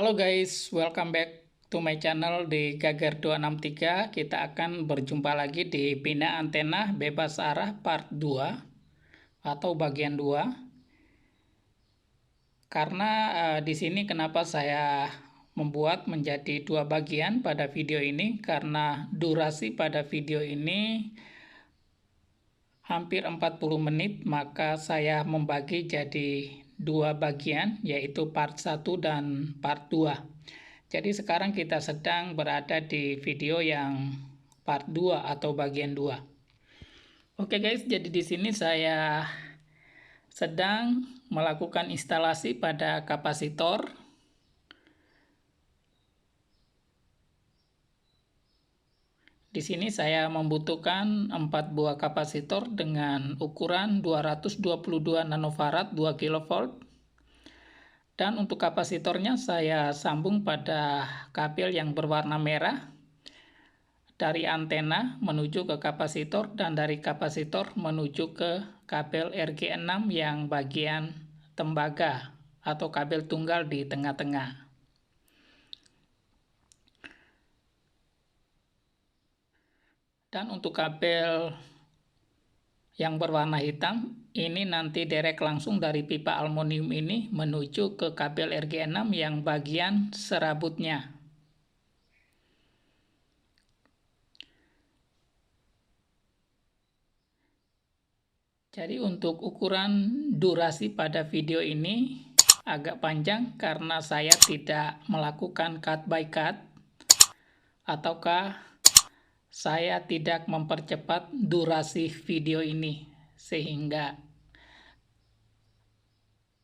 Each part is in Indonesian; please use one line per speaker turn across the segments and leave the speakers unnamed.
Halo guys, welcome back to my channel di Gagar 263. Kita akan berjumpa lagi di Bina Antena Bebas Arah part 2 atau bagian 2. Karena di sini kenapa saya membuat menjadi dua bagian pada video ini, karena durasi pada video ini hampir 40 menit, maka saya membagi jadi dua bagian, yaitu part 1 dan part 2. Jadi sekarang kita sedang berada di video yang part 2 atau bagian 2. Oke guys, jadi di sini saya sedang melakukan instalasi pada kapasitor. Di sini saya membutuhkan 4 buah kapasitor dengan ukuran 222 nanofarad 2 kV. Dan untuk kapasitornya saya sambung pada kabel yang berwarna merah dari antena menuju ke kapasitor dan dari kapasitor menuju ke kabel RG6 yang bagian tembaga atau kabel tunggal di tengah-tengah. Dan untuk kabel yang berwarna hitam, ini nanti direct langsung dari pipa aluminium ini menuju ke kabel RG6 yang bagian serabutnya. Jadi untuk ukuran durasi pada video ini agak panjang karena saya tidak melakukan cut by cut, ataukah saya tidak mempercepat durasi video ini, sehingga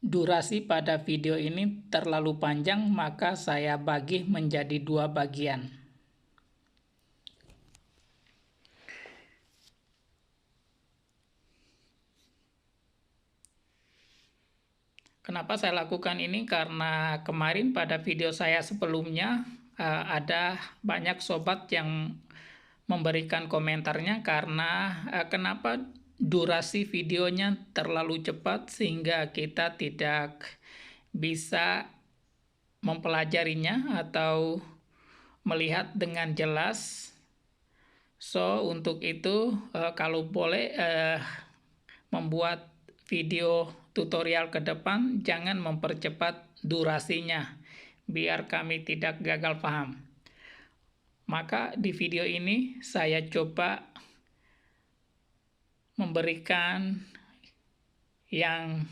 durasi pada video ini terlalu panjang, maka saya bagi menjadi dua bagian. Kenapa saya lakukan ini? Karena kemarin pada video saya sebelumnya ada banyak sobat yang memberikan komentarnya karena kenapa durasi videonya terlalu cepat sehingga kita tidak bisa mempelajarinya atau melihat dengan jelas. So untuk itu kalau boleh membuat video tutorial ke depan jangan mempercepat durasinya biar kami tidak gagal paham. Maka di video ini saya coba memberikan yang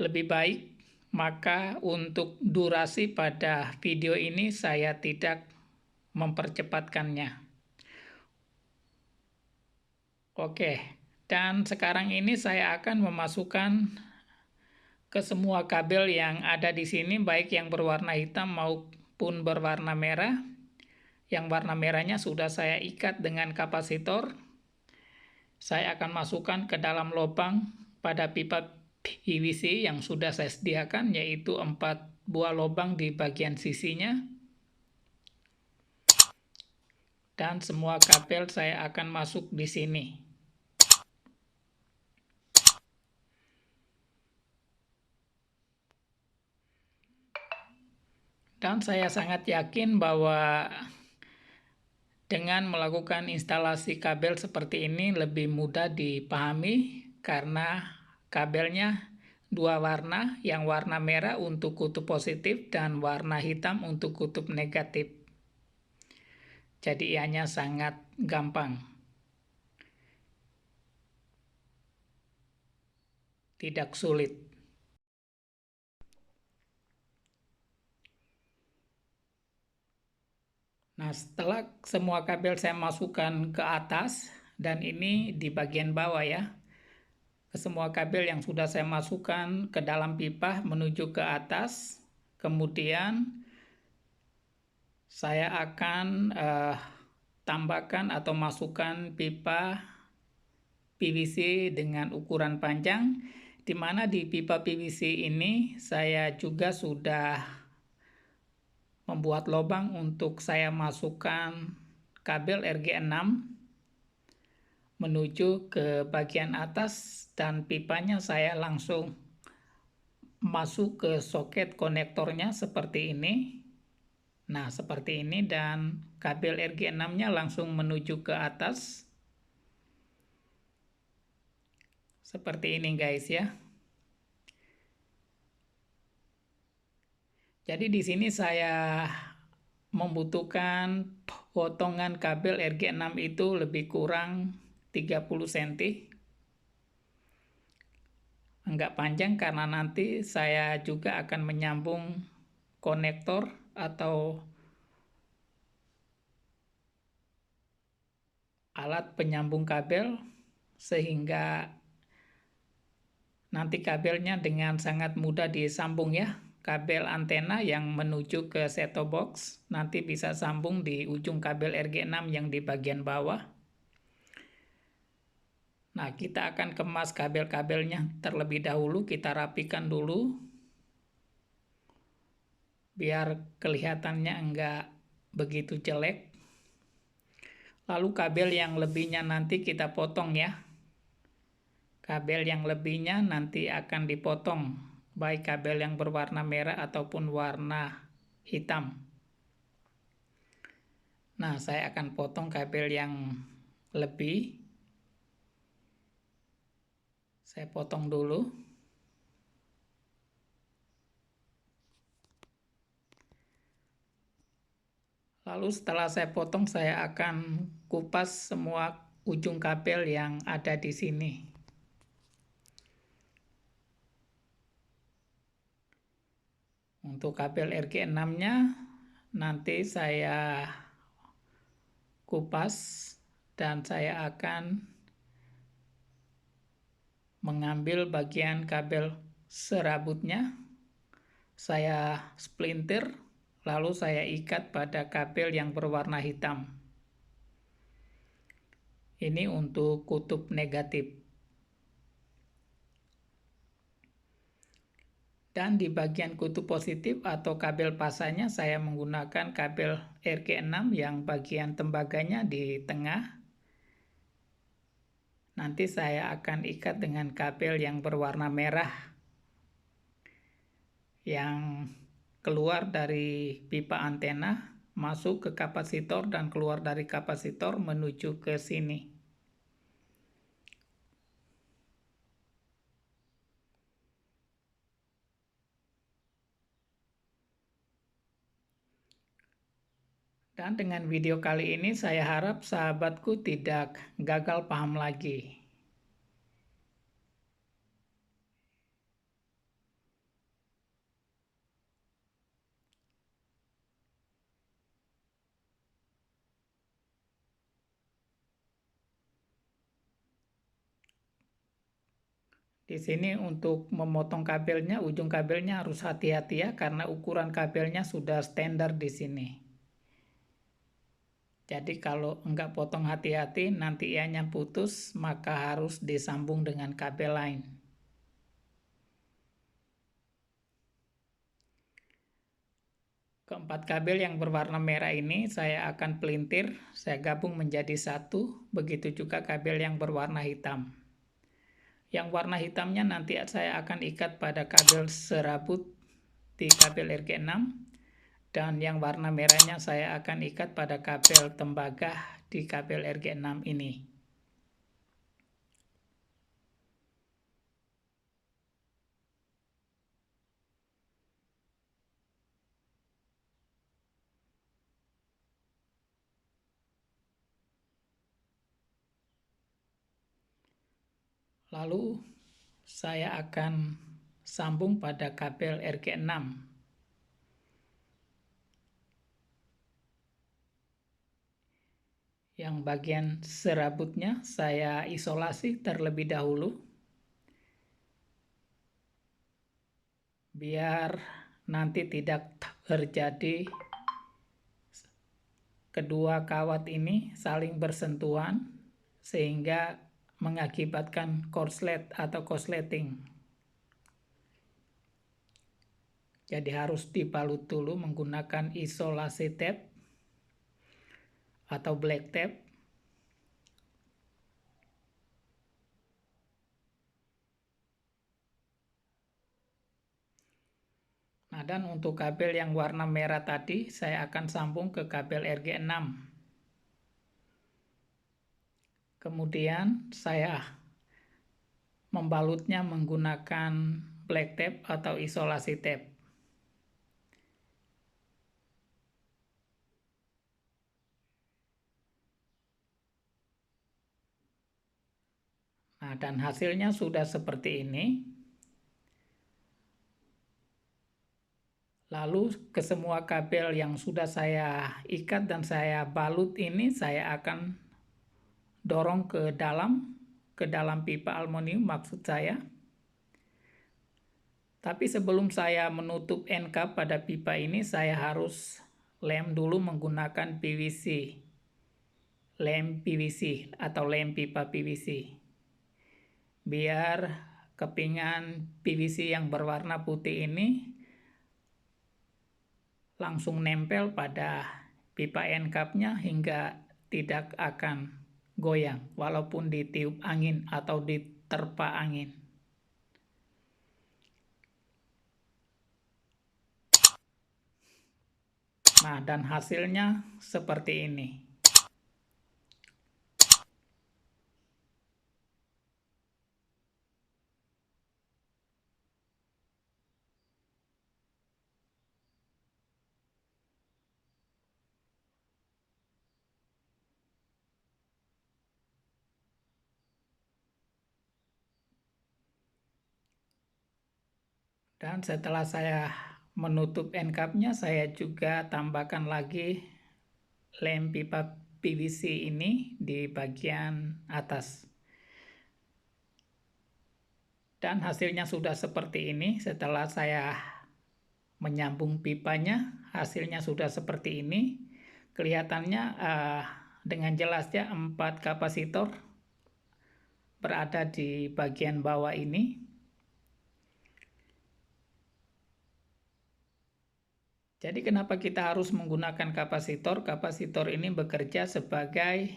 lebih baik, maka untuk durasi pada video ini saya tidak mempercepatkannya. Oke, dan sekarang ini saya akan memasukkan ke semua kabel yang ada di sini, baik yang berwarna hitam maupun berwarna merah. Yang warna merahnya sudah saya ikat dengan kapasitor. Saya akan masukkan ke dalam lubang pada pipa PVC yang sudah saya sediakan, yaitu 4 buah lubang di bagian sisinya. Dan semua kabel saya akan masuk di sini. Dan saya sangat yakin bahwa dengan melakukan instalasi kabel seperti ini lebih mudah dipahami karena kabelnya dua warna, yang warna merah untuk kutub positif dan warna hitam untuk kutub negatif. Jadi ianya sangat gampang. Tidak sulit. Nah, setelah semua kabel saya masukkan ke atas, dan ini di bagian bawah ya, ke semua kabel yang sudah saya masukkan ke dalam pipa menuju ke atas, kemudian saya akan tambahkan atau masukkan pipa PVC dengan ukuran panjang, di mana di pipa PVC ini saya juga sudah membuat lubang untuk saya masukkan kabel RG6 menuju ke bagian atas, dan pipanya saya langsung masuk ke soket konektornya seperti ini. Nah, seperti ini, dan kabel RG6-nya langsung menuju ke atas. Seperti ini guys ya. Jadi di sini saya membutuhkan potongan kabel RG6 itu lebih kurang 30 cm. Enggak panjang karena nanti saya juga akan menyambung konektor atau alat penyambung kabel, sehingga nanti kabelnya dengan sangat mudah disambung ya. Kabel antena yang menuju ke set-top box nanti bisa sambung di ujung kabel RG6 yang di bagian bawah. Nah, kita akan kemas kabel-kabelnya terlebih dahulu, kita rapikan dulu biar kelihatannya enggak begitu jelek. Lalu kabel yang lebihnya nanti kita potong ya. Kabel yang lebihnya nanti akan dipotong, baik kabel yang berwarna merah ataupun warna hitam. Nah, saya akan potong kabel yang lebih. Saya potong dulu. Lalu setelah saya potong, saya akan kupas semua ujung kabel yang ada di sini. Untuk kabel RG6-nya nanti saya kupas dan saya akan mengambil bagian kabel serabutnya. Saya splinter, lalu saya ikat pada kabel yang berwarna hitam. Ini untuk kutub negatif. Dan di bagian kutub positif atau kabel pasanya saya menggunakan kabel RG6 yang bagian tembaganya di tengah. Nanti saya akan ikat dengan kabel yang berwarna merah yang keluar dari pipa antena, masuk ke kapasitor dan keluar dari kapasitor menuju ke sini. Dan dengan video kali ini saya harap sahabatku tidak gagal paham lagi. Di sini untuk memotong kabelnya, ujung kabelnya harus hati-hati ya, karena ukuran kabelnya sudah standar di sini. Jadi kalau enggak potong hati-hati, nanti ianya putus, maka harus disambung dengan kabel lain. Keempat kabel yang berwarna merah ini saya akan pelintir, saya gabung menjadi satu, begitu juga kabel yang berwarna hitam. Yang warna hitamnya nanti saya akan ikat pada kabel serabut di kabel RG6. Dan yang warna merahnya saya akan ikat pada kabel tembaga di kabel RG6 ini. Lalu saya akan sambung pada kabel RG6. Yang bagian serabutnya saya isolasi terlebih dahulu, biar nanti tidak terjadi kedua kawat ini saling bersentuhan sehingga mengakibatkan korslet atau korsleting. Jadi harus dibalut dulu menggunakan isolasi tape atau black tape. Nah, dan untuk kabel yang warna merah tadi saya akan sambung ke kabel RG6. Kemudian saya membalutnya menggunakan black tape atau isolasi tape. Nah, dan hasilnya sudah seperti ini. Lalu ke semua kabel yang sudah saya ikat dan saya balut ini saya akan dorong ke dalam pipa aluminium maksud saya. Tapi sebelum saya menutup end cap pada pipa ini, saya harus lem dulu menggunakan PVC. Lem PVC atau lem pipa PVC. Biar kepingan PVC yang berwarna putih ini langsung nempel pada pipa end cap-nya hingga tidak akan goyang walaupun ditiup angin atau diterpa angin. Nah, dan hasilnya seperti ini. Dan setelah saya menutup end cap-nya, saya juga tambahkan lagi lem pipa PVC ini di bagian atas. Dan hasilnya sudah seperti ini. Setelah saya menyambung pipanya, hasilnya sudah seperti ini. Kelihatannya dengan jelas ya 4 kapasitor berada di bagian bawah ini. Jadi kenapa kita harus menggunakan kapasitor? Kapasitor ini bekerja sebagai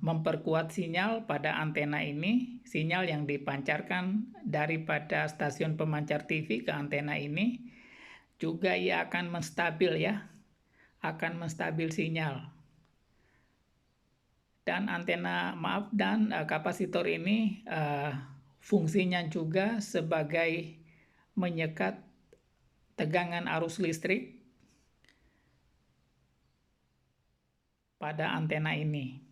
memperkuat sinyal pada antena ini, sinyal yang dipancarkan daripada stasiun pemancar TV ke antena ini. Juga ia akan menstabil ya, akan menstabil sinyal. Dan kapasitor ini fungsinya juga sebagai menyekat tegangan arus listrik pada antena ini.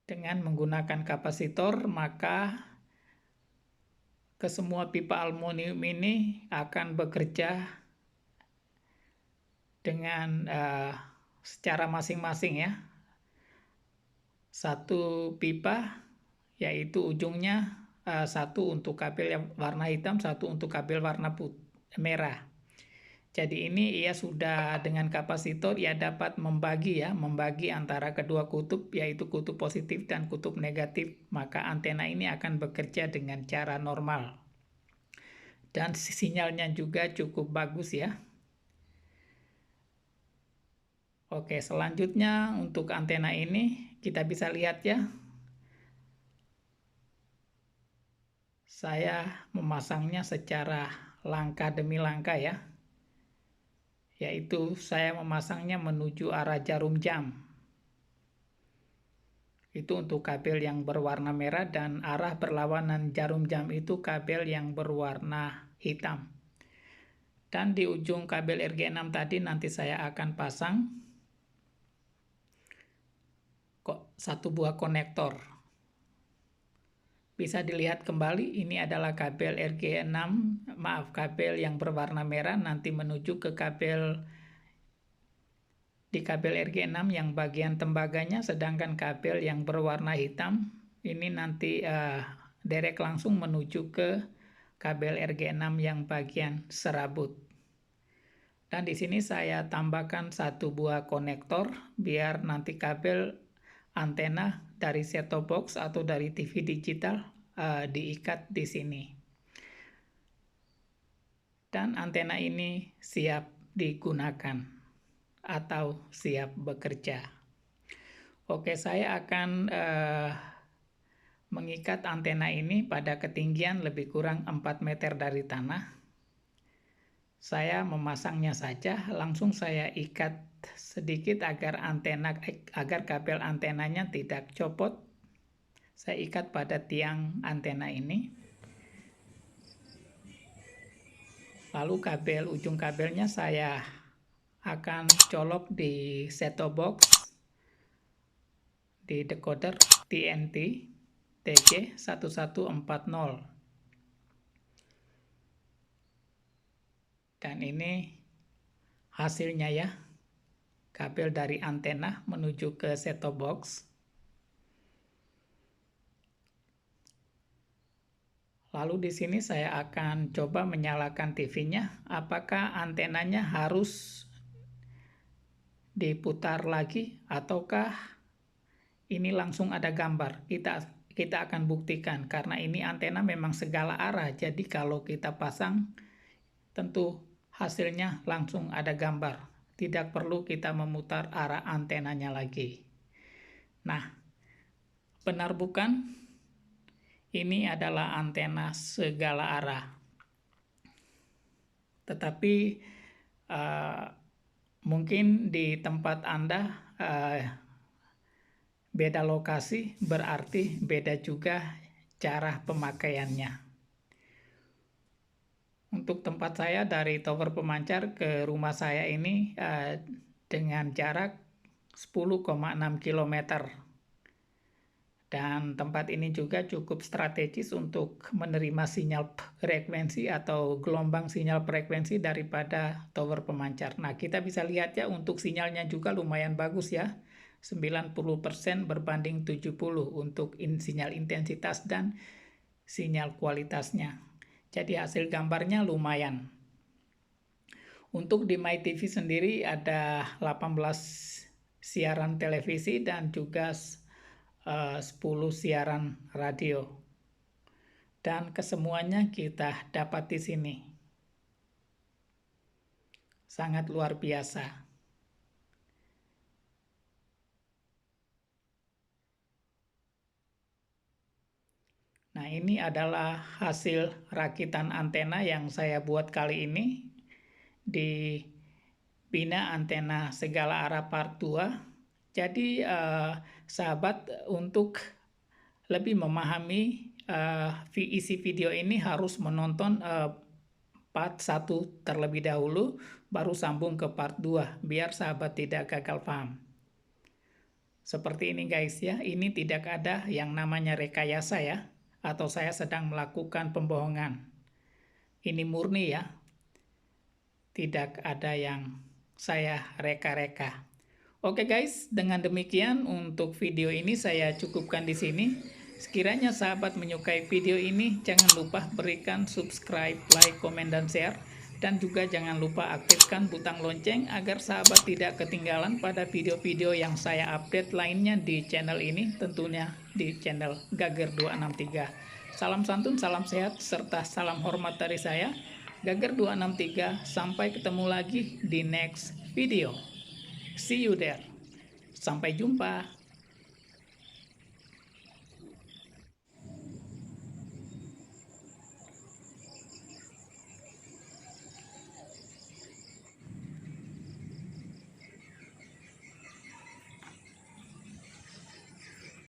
Dengan menggunakan kapasitor, maka ke semua pipa aluminium ini akan bekerja dengan secara masing-masing ya. Satu pipa yaitu ujungnya satu untuk kabel yang warna hitam, satu untuk kabel warna merah. Jadi ini ia sudah dengan kapasitor ia dapat membagi antara kedua kutub yaitu kutub positif dan kutub negatif. Maka antena ini akan bekerja dengan cara normal. Dan sinyalnya juga cukup bagus ya. Oke, selanjutnya untuk antena ini kita bisa lihat ya. Saya memasangnya secara langkah demi langkah ya. Yaitu saya memasangnya menuju arah jarum jam. Itu untuk kabel yang berwarna merah dan arah berlawanan jarum jam itu kabel yang berwarna hitam. Dan di ujung kabel RG6 tadi nanti saya akan pasang satu buah konektor. Bisa dilihat kembali ini adalah kabel RG6, kabel yang berwarna merah nanti menuju ke di kabel RG6 yang bagian tembaganya, sedangkan kabel yang berwarna hitam ini nanti direct langsung menuju ke kabel RG6 yang bagian serabut. Dan di sini saya tambahkan satu buah konektor biar nanti kabel antena dari set-top box atau dari TV digital diikat di sini. Dan antena ini siap digunakan atau siap bekerja. Oke, saya akan mengikat antena ini pada ketinggian lebih kurang 4 meter dari tanah. Saya memasangnya saja, langsung saya ikat sedikit agar kabel antenanya tidak copot. Saya ikat pada tiang antena ini. Lalu ujung kabelnya saya akan colok di set-top box di decoder TNT TJ1140. Dan ini hasilnya ya, kabel dari antena menuju ke set-top box. Lalu di sini saya akan coba menyalakan TV-nya. Apakah antenanya harus diputar lagi ataukah ini langsung ada gambar? Kita akan buktikan karena ini antena memang segala arah. Jadi kalau kita pasang tentu hasilnya langsung ada gambar. Tidak perlu kita memutar arah antenanya lagi. Nah, benar bukan? Ini adalah antena segala arah. Tetapi mungkin di tempat Anda beda lokasi, berarti beda juga cara pemakaiannya. Untuk tempat saya dari tower pemancar ke rumah saya ini dengan jarak 10,6 km. Dan tempat ini juga cukup strategis untuk menerima sinyal frekuensi atau gelombang sinyal frekuensi daripada tower pemancar. Nah, kita bisa lihat ya, untuk sinyalnya juga lumayan bagus ya. 90% berbanding 70 untuk sinyal intensitas dan sinyal kualitasnya. Jadi hasil gambarnya lumayan. Untuk di MyTV sendiri ada 18 siaran televisi dan juga 10 siaran radio. Dan kesemuanya kita dapat di sini. Sangat luar biasa. Nah, ini adalah hasil rakitan antena yang saya buat kali ini di Bina Antena Segala Arah Part 2. Jadi sahabat, untuk lebih memahami isi video ini harus menonton part 1 terlebih dahulu, baru sambung ke part 2, biar sahabat tidak gagal paham. Seperti ini guys ya, ini tidak ada yang namanya rekayasa ya, atau saya sedang melakukan pembohongan. Ini murni ya, tidak ada yang saya reka-reka. Oke guys, dengan demikian untuk video ini saya cukupkan di sini. Sekiranya sahabat menyukai video ini, jangan lupa berikan subscribe, like, komen, dan share. Dan juga jangan lupa aktifkan butang lonceng agar sahabat tidak ketinggalan pada video-video yang saya update lainnya di channel ini, tentunya di channel Gager 263. Salam santun, salam sehat, serta salam hormat dari saya, Gager 263. Sampai ketemu lagi di next video. See you there. Sampai jumpa.